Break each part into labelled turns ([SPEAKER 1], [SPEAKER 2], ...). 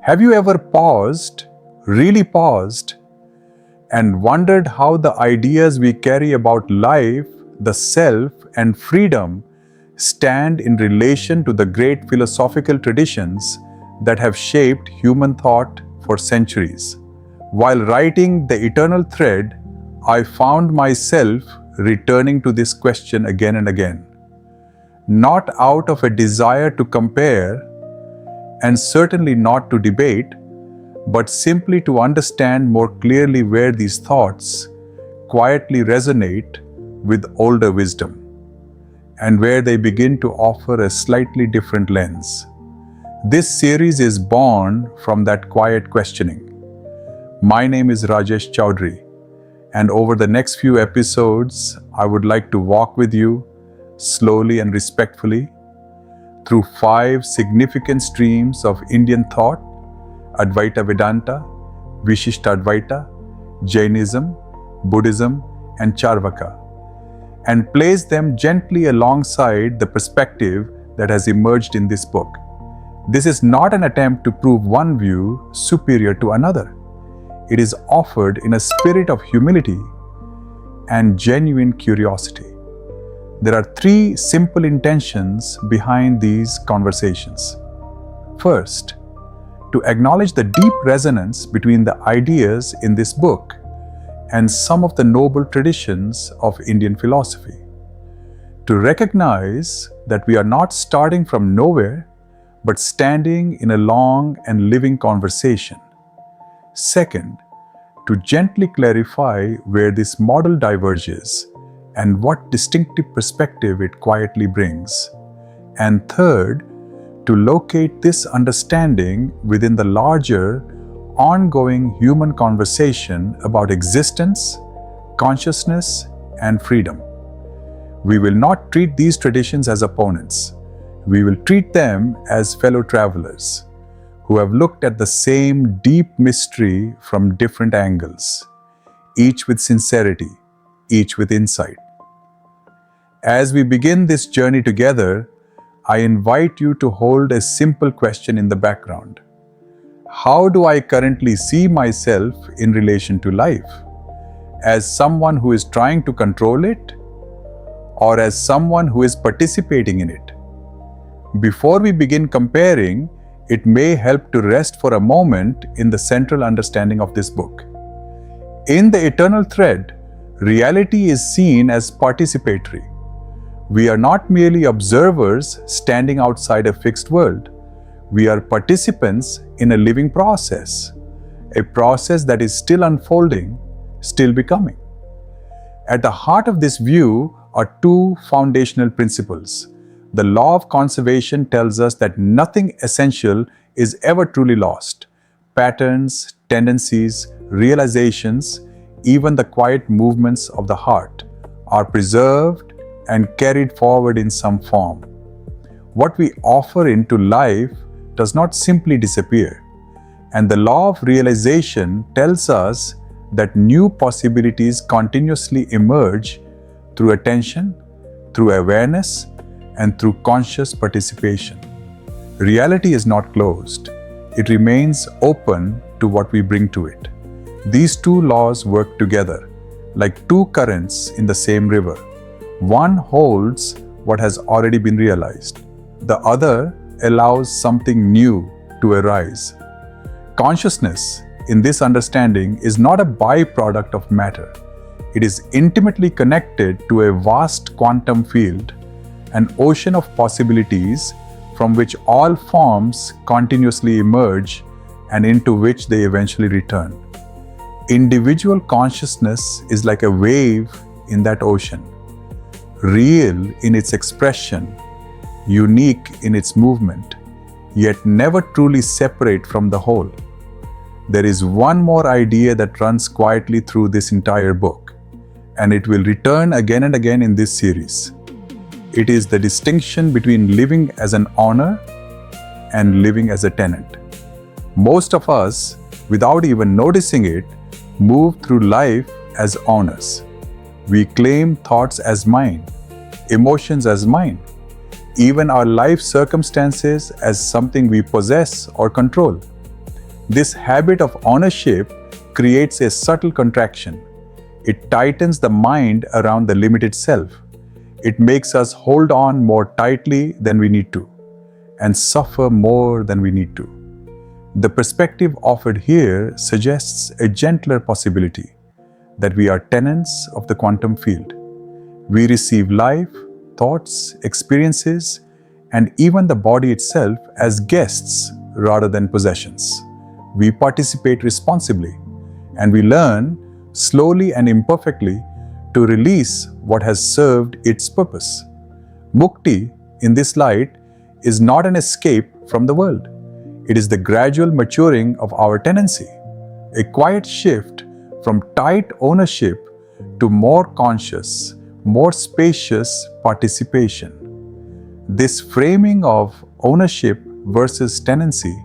[SPEAKER 1] Have you ever paused, really paused, and wondered how the ideas we carry about life, the self, and freedom stand in relation to the great philosophical traditions that have shaped human thought for centuries? While writing The Eternal Thread, I found myself returning to this question again and again, not out of a desire to compare, and certainly not to debate, but simply to understand more clearly where these thoughts quietly resonate with older wisdom, and where they begin to offer a slightly different lens. This series is born from that quiet questioning. My name is Rajesh Chowdhury, and over the next few episodes, I would like to walk with you slowly and respectfully through 5 significant streams of Indian thought: Advaita Vedanta, Vishishtadvaita, Jainism, Buddhism, and Charvaka, and place them gently alongside the perspective that has emerged in this book. This is not an attempt to prove one view superior to another. It is offered in a spirit of humility and genuine curiosity. There are 3 simple intentions behind these conversations. First, to acknowledge the deep resonance between the ideas in this book and some of the noble traditions of Indian philosophy. To recognize that we are not starting from nowhere, but standing in a long and living conversation. Second, to gently clarify where this model diverges and what distinctive perspective it quietly brings. And third, to locate this understanding within the larger, ongoing human conversation about existence, consciousness, and freedom. We will not treat these traditions as opponents. We will treat them as fellow travelers who have looked at the same deep mystery from different angles, each with sincerity, each with insight. As we begin this journey together, I invite you to hold a simple question in the background. How do I currently see myself in relation to life? As someone who is trying to control it, or as someone who is participating in it? Before we begin comparing, it may help to rest for a moment in the central understanding of this book. In The Eternal Thread, reality is seen as participatory. We are not merely observers standing outside a fixed world. We are participants in a living process, a process that is still unfolding, still becoming. At the heart of this view are 2 foundational principles. The law of conservation tells us that nothing essential is ever truly lost. Patterns, tendencies, realizations, even the quiet movements of the heart are preserved and carried forward in some form. What we offer into life does not simply disappear. And the law of realization tells us that new possibilities continuously emerge through attention, through awareness, and through conscious participation. Reality is not closed. It remains open to what we bring to it. These 2 laws work together, like 2 currents in the same river. One holds what has already been realized. The other allows something new to arise. Consciousness, in this understanding, is not a byproduct of matter. It is intimately connected to a vast quantum field, an ocean of possibilities from which all forms continuously emerge and into which they eventually return. Individual consciousness is like a wave in that ocean, real in its expression, unique in its movement, yet never truly separate from the whole. There is one more idea that runs quietly through this entire book, and it will return again and again in this series. It is the distinction between living as an owner and living as a tenant. Most of us, without even noticing it, move through life as owners. We claim thoughts as mine, emotions as mine, even our life circumstances as something we possess or control. This habit of ownership creates a subtle contraction. It tightens the mind around the limited self. It makes us hold on more tightly than we need to, and suffer more than we need to. The perspective offered here suggests a gentler possibility, that we are tenants of the quantum field. We receive life, thoughts, experiences, and even the body itself as guests rather than possessions. We participate responsibly, and we learn, slowly and imperfectly, to release what has served its purpose. Mukti, in this light, is not an escape from the world. It is the gradual maturing of our tenancy, a quiet shift from tight ownership to more conscious, more spacious participation. This framing of ownership versus tenancy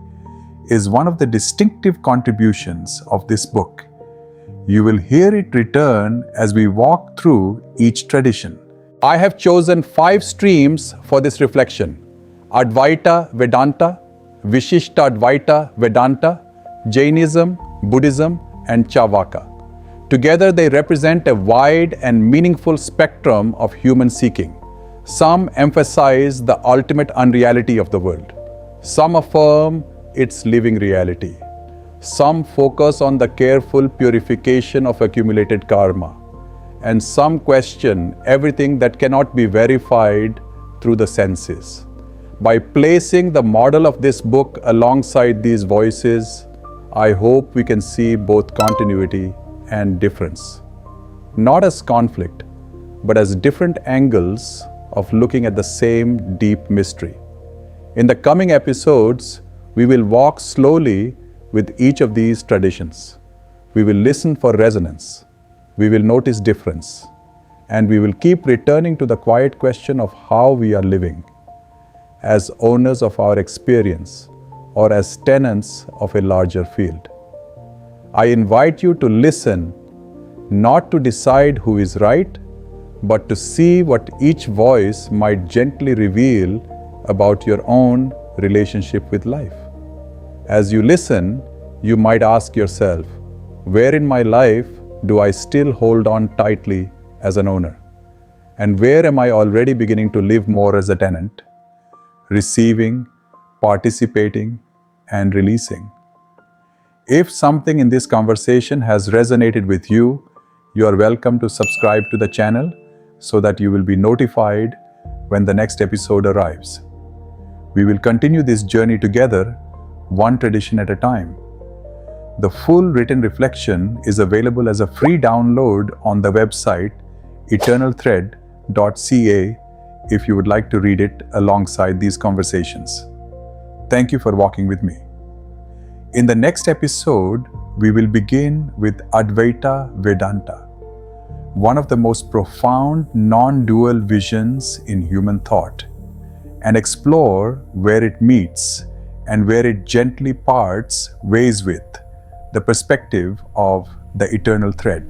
[SPEAKER 1] is one of the distinctive contributions of this book. You will hear it return as we walk through each tradition. I have chosen 5 streams for this reflection: Advaita Vedanta, Vishishtadvaita Vedanta, Jainism, Buddhism, and Charvaka. Together they represent a wide and meaningful spectrum of human seeking. Some emphasize the ultimate unreality of the world. Some affirm its living reality. Some focus on the careful purification of accumulated karma. And some question everything that cannot be verified through the senses. By placing the model of this book alongside these voices, I hope we can see both continuity and difference. Not as conflict, but as different angles of looking at the same deep mystery. In the coming episodes, we will walk slowly with each of these traditions. We will listen for resonance. We will notice difference. And we will keep returning to the quiet question of how we are living, as owners of our experience or as tenants of a larger field. I invite you to listen, not to decide who is right, but to see what each voice might gently reveal about your own relationship with life. As you listen, you might ask yourself, where in my life do I still hold on tightly as an owner? And where am I already beginning to live more as a tenant, receiving, participating, and releasing? If something in this conversation has resonated with you, you are welcome to subscribe to the channel so that you will be notified when the next episode arrives. We will continue this journey together, one tradition at a time. The full written reflection is available as a free download on the website eternalthread.ca if you would like to read it alongside these conversations. Thank you for walking with me. In the next episode, we will begin with Advaita Vedanta, one of the most profound non-dual visions in human thought, and explore where it meets and where it gently parts ways with the perspective of the eternal thread.